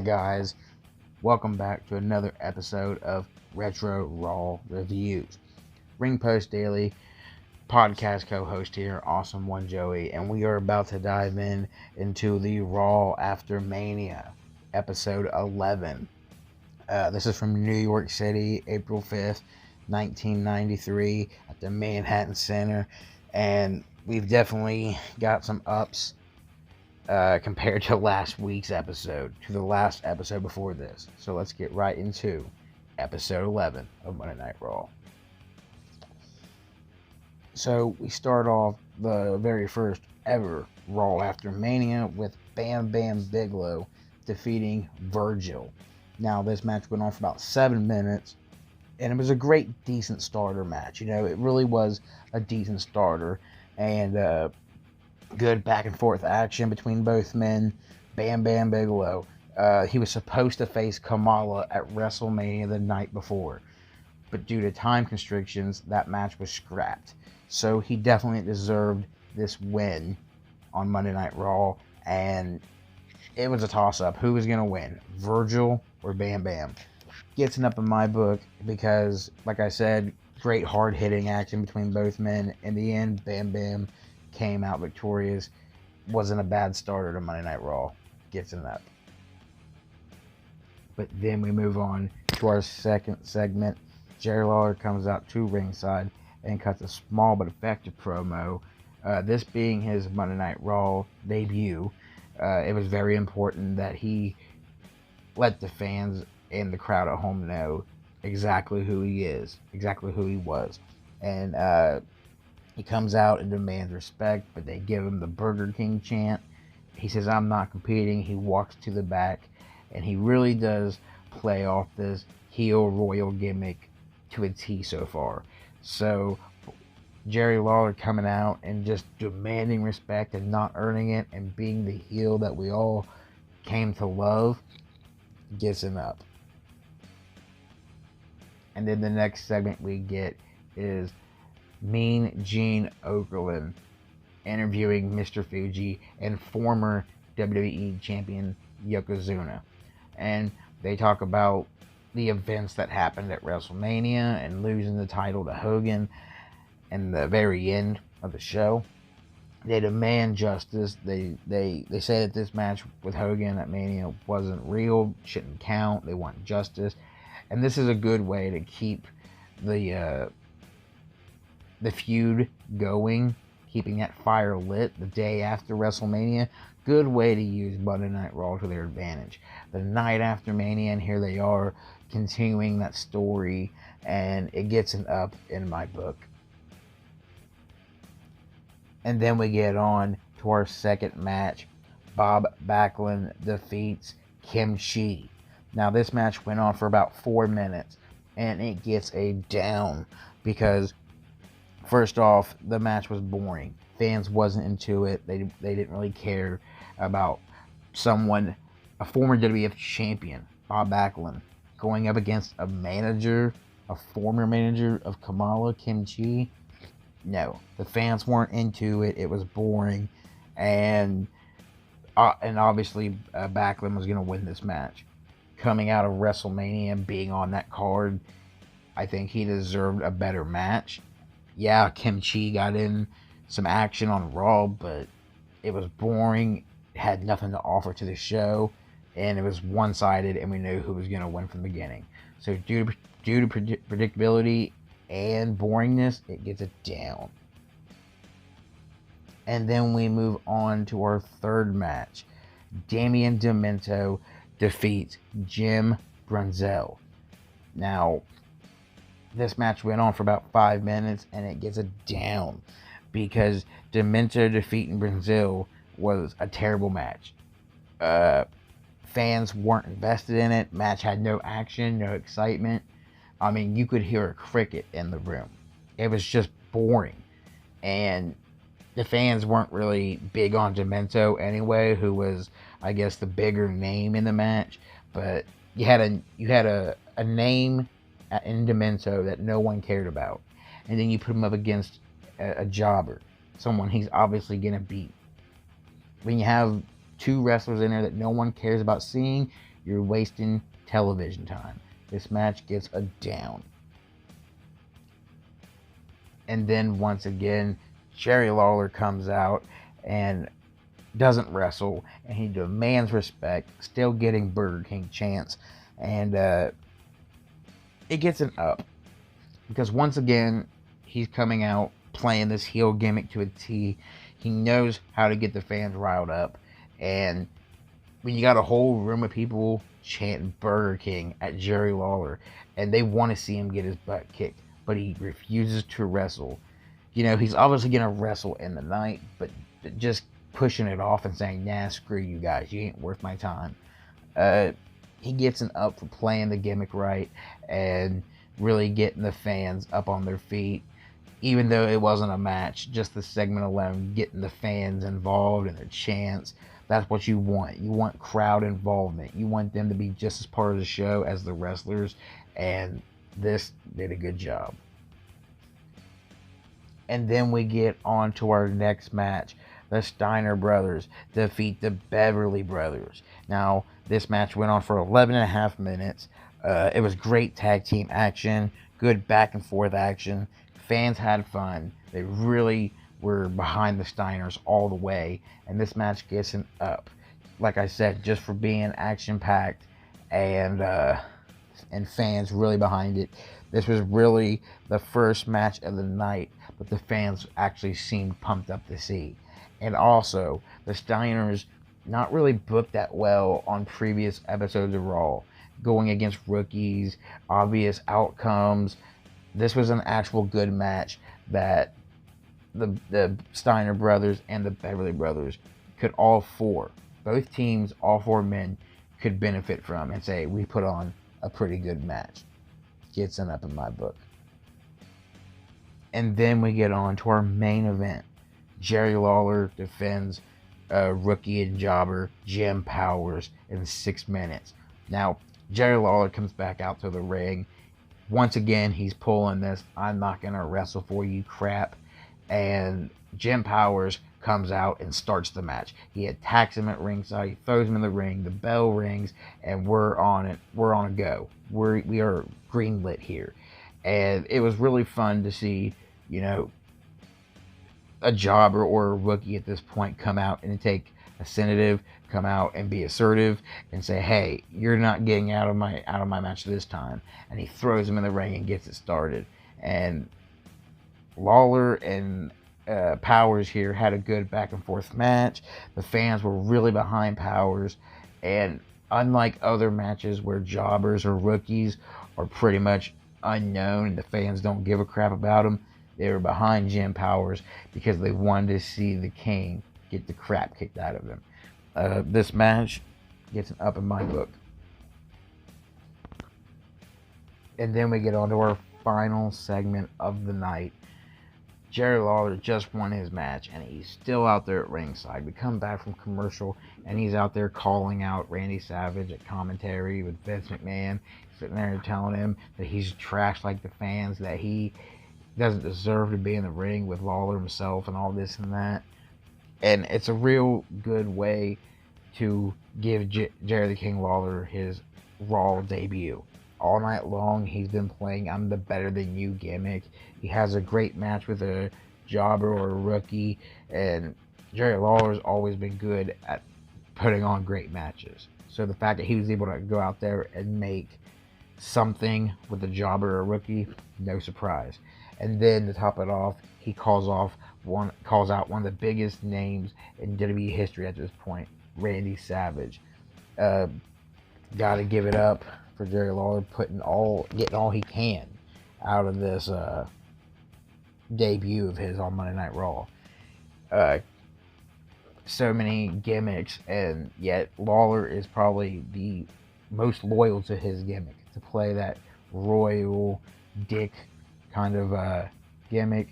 guys? Welcome back to another episode of Retro RAW Reviews. Ring Post Daily podcast co-host here, Awesome One Joey, and we are about to dive into the Raw After Mania, episode 11. This is from New York City, April 5th, 1993, at the Manhattan Center, and we've definitely got some ups compared to last week's episode, to the last episode before this. So let's get right into episode 11 of Monday Night Raw. So we start off the very first ever Raw After Mania with Bam Bam Bigelow defeating Virgil. Now this match went on for about 7 minutes, and it was a great, decent starter match. You know, it really was a decent starter, and good back and forth action between both men. Bam Bam Bigelow, he was supposed to face Kamala at WrestleMania the night before, but due to time constrictions, that match was scrapped. So he definitely deserved this win on Monday Night Raw, and it was a toss-up. Who was going to win, Virgil or Bam Bam? Gets an up in my book because, like I said, great hard-hitting action between both men. In the end, Bam Bam came out victorious. Wasn't a bad starter to Monday Night Raw. Gets an up. But then we move on to our second segment. Jerry Lawler comes out to ringside and cuts a small but effective promo. This being his Monday Night Raw debut, it was very important that he let the fans and the crowd at home know exactly who he is, exactly who he was. And he comes out and demands respect, but they give him the Burger King chant. He says, "I'm not competing." He walks to the back, and he really does play off this heel royal gimmick to a T so far. So Jerry Lawler coming out and just demanding respect and not earning it and being the heel that we all came to love gets him up. And then the next segment we get is Mean Gene Okerlund interviewing Mr. Fuji and former WWE champion Yokozuna. And they talk about the events that happened at WrestleMania and losing the title to Hogan in the very end of the show. They demand justice. They say that this match with Hogan at Mania wasn't real, shouldn't count. They want justice. And this is a good way to keep the feud going, keeping that fire lit the day after WrestleMania. Good way to use Monday Night Raw to their advantage. The night after Mania, and here they are continuing that story, and it gets an up in my book. And then we get on to our second match. Bob Backlund defeats Kim Chi. Now this match went on for about 4 minutes, and it gets a down because first off, the match was boring. Fans wasn't into it. They didn't really care about someone, a former WWF champion, Bob Backlund, going up against a former manager of Kamala, Kim Chi. No, the fans weren't into it. It was boring, and obviously Backlund was going to win this match. Coming out of WrestleMania and being on that card, I think he deserved a better match. Yeah, Kim Chi got in some action on Raw, but it was boring. It had nothing to offer to the show, and it was one-sided, and we knew who was going to win from the beginning. So due to predictability and boringness, it gets it down. And then we move on to our third match. Damian Demento defeats Jim Brunzell. Now, this match went on for about 5 minutes, and it gets it down because Demento defeating Brunzell was a terrible match. Fans weren't invested in it. Match had no action, no excitement. I mean, you could hear a cricket in the room. It was just boring. And the fans weren't really big on Demento anyway, who was, I guess, the bigger name in the match. But you had a name in Demento that no one cared about. And then you put him up against a jobber, someone he's obviously going to beat. When you have two wrestlers in there that no one cares about seeing, You're wasting television time. This match gets a down. And then once again, Jerry Lawler comes out and doesn't wrestle, and he demands respect, still getting Burger King chants, and it gets an up. Because once again, he's coming out playing this heel gimmick to a T. He knows how to get the fans riled up, and when you got a whole room of people chanting Burger King at Jerry Lawler, and they want to see him get his butt kicked, but he refuses to wrestle. You know, he's obviously going to wrestle in the night, but just pushing it off and saying, nah, screw you guys, you ain't worth my time. He gets an up for playing the gimmick right and really getting the fans up on their feet. Even though it wasn't a match, just the segment alone, getting the fans involved in their chants. That's what you want. You want crowd involvement. You want them to be just as part of the show as the wrestlers. And this did a good job. And then we get on to our next match. The Steiner brothers defeat the Beverly brothers. Now, this match went on for 11 and a half minutes. It was great tag team action. Good back and forth action. Fans had fun. They really were behind the Steiners all the way. And this match gets an up. Like I said, just for being action-packed and fans really behind it. This was really the first match of the night, but the fans actually seemed pumped up to see. And also, the Steiners not really booked that well on previous episodes of Raw. Going against rookies, obvious outcomes. This was an actual good match that the Steiner brothers and the Beverly brothers could both teams, all four men, could benefit from and say, we put on a pretty good match. Gets an up in my book. And then we get on to our main event. Jerry Lawler defends rookie and jobber Jim Powers in 6 minutes. Now, Jerry Lawler comes back out to the ring. Once again, he's pulling this I'm not going to wrestle for you crap. And Jim Powers comes out and starts the match. He attacks him at ringside. He throws him in the ring. The bell rings, and we're on it. We're on a go. We are greenlit here. And it was really fun to see, you know, a jobber or a rookie at this point come out and take a sedative, come out and be assertive and say, hey, you're not getting out of my match this time. And he throws him in the ring and gets it started. And Lawler and Powers here had a good back and forth match. The fans were really behind Powers, and unlike other matches where jobbers or rookies are pretty much unknown and the fans don't give a crap about them, they were behind Jim Powers because they wanted to see the King get the crap kicked out of him. This match gets an up in my book. And then we get on to our final segment of the night. Jerry Lawler just won his match, and he's still out there at ringside. We come back from commercial, and he's out there calling out Randy Savage at commentary with Vince McMahon, sitting there telling him that he's trash like the fans, that he doesn't deserve to be in the ring with Lawler himself and all this and that. And it's a real good way to give Jerry the King Lawler his Raw debut. All night long, he's been playing I'm the better than you gimmick. He has a great match with a jobber or a rookie, and Jerry Lawler's always been good at putting on great matches. So the fact that he was able to go out there and make something with a jobber or a rookie, no surprise. And then to top it off, he calls out one of the biggest names in WWE history at this point, Randy Savage. Got to give it up for Jerry Lawler getting all he can out of this debut of his on Monday Night Raw. So many gimmicks, and yet Lawler is probably the most loyal to his gimmick, to play that royal dick kind of gimmick.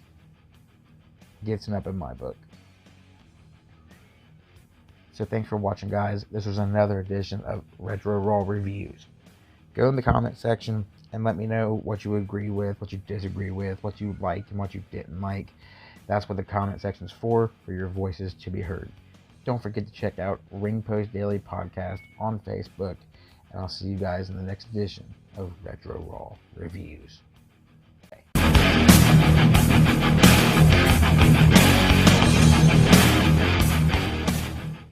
Gets an up in my book. So thanks for watching, guys. This was another edition of Retro Raw Reviews. Go in the comment section and let me know what you agree with, what you disagree with, what you liked and what you didn't like. That's what the comment section is for your voices to be heard. Don't forget to check out Ring Post Daily Podcast on Facebook and I'll see you guys in the next edition of Retro Raw Reviews.